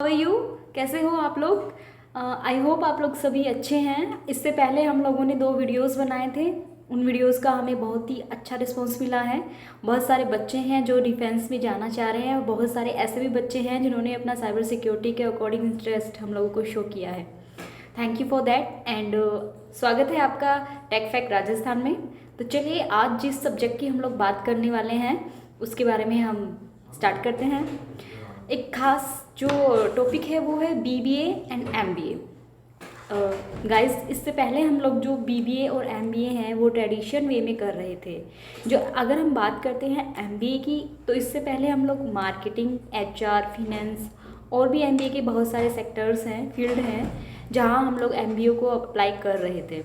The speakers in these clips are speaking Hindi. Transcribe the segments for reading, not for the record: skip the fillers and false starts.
Are you? कैसे हो आप लोग? आई होप आप लोग सभी अच्छे हैं। इससे पहले हम लोगों ने 2 वीडियोस बनाए थे। उन वीडियोस का हमें बहुत ही अच्छा रिस्पॉन्स मिला है। बहुत सारे बच्चे हैं जो डिफेंस में जाना चाह रहे हैं और बहुत सारे ऐसे भी बच्चे हैं जिन्होंने अपना साइबर सिक्योरिटी के अकॉर्डिंग इंटरेस्ट हम लोगों को शो किया है। Thank you for that and स्वागत है आपका टेक फैक्ट राजस्थान में। तो चलिए आज जिस सब्जेक्ट की हम लोग बात करने वाले हैं उसके बारे में हम स्टार्ट करते हैं। एक खास जो टॉपिक है वो है बीबीए एंड एमबीए। गाइस, इससे पहले हम लोग जो बीबीए और एमबीए हैं वो ट्रेडिशन वे में कर रहे थे। जो अगर हम बात करते हैं एमबीए की, तो इससे पहले हम लोग मार्केटिंग, एचआर, फिनेंस और भी एमबीए के बहुत सारे सेक्टर्स हैं, फील्ड हैं जहां हम लोग एमबीए को अप्लाई कर रहे थे।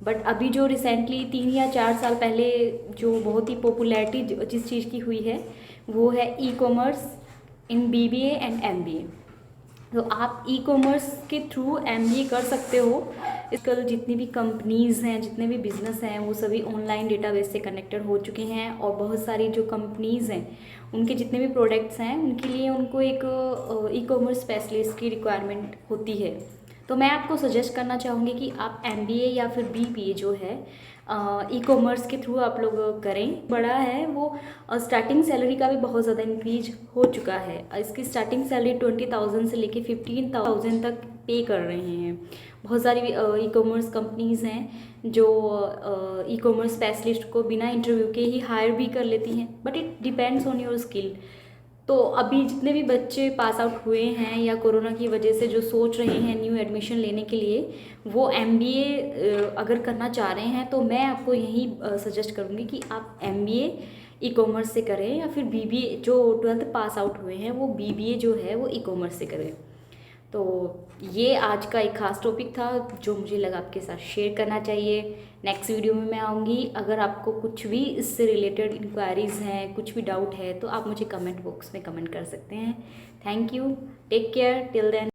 बट अभी जो रिसेंटली 3 या 4 साल पहले जो बहुत ही पॉपुलैरिटी जिस चीज़ की हुई है वो है e commerce in BBA and MBA. तो आप ई कॉमर्स के थ्रू एमबीए कर सकते हो। इसकल जितनी भी कंपनीज़ हैं, जितने भी बिजनेस हैं, वो सभी ऑनलाइन डेटाबेस से कनेक्टेड हो चुके हैं और बहुत सारी जो कंपनीज़ हैं उनके जितने भी प्रोडक्ट्स हैं उनके लिए उनको एक ई कॉमर्स स्पेशलिस्ट की रिक्वायरमेंट होती है। तो मैं आपको सजेस्ट करना चाहूँगी कि आप एमबीए या फिर बीबीए जो है ई कॉमर्स के थ्रू आप लोग करें। बड़ा है वो, स्टार्टिंग सैलरी का भी बहुत ज़्यादा इंक्रीज हो चुका है। इसकी स्टार्टिंग सैलरी 20,000 से लेके 15,000 तक पे कर रहे हैं। बहुत सारी ई कॉमर्स कंपनीज़ हैं जो ई कॉमर्स स्पेशलिस्ट को बिना इंटरव्यू के ही हायर भी कर लेती हैं, but it depends on your skill. तो अभी जितने भी बच्चे पास आउट हुए हैं या कोरोना की वजह से जो सोच रहे हैं न्यू एडमिशन लेने के लिए, वो एमबीए अगर करना चाह रहे हैं तो मैं आपको यही सजेस्ट करूँगी कि आप एमबीए ई कॉमर्स से करें या फिर बीबीए, जो 12th पास आउट हुए हैं वो बीबीए जो है वो ई कॉमर्स से करें। तो ये आज का एक ख़ास टॉपिक था जो मुझे लगा आपके साथ शेयर करना चाहिए। नेक्स्ट वीडियो में मैं आऊँगी। अगर आपको कुछ भी इससे रिलेटेड इंक्वायरीज़ हैं, कुछ भी डाउट है, तो आप मुझे कमेंट बॉक्स में कमेंट कर सकते हैं। Thank you, take care, till then.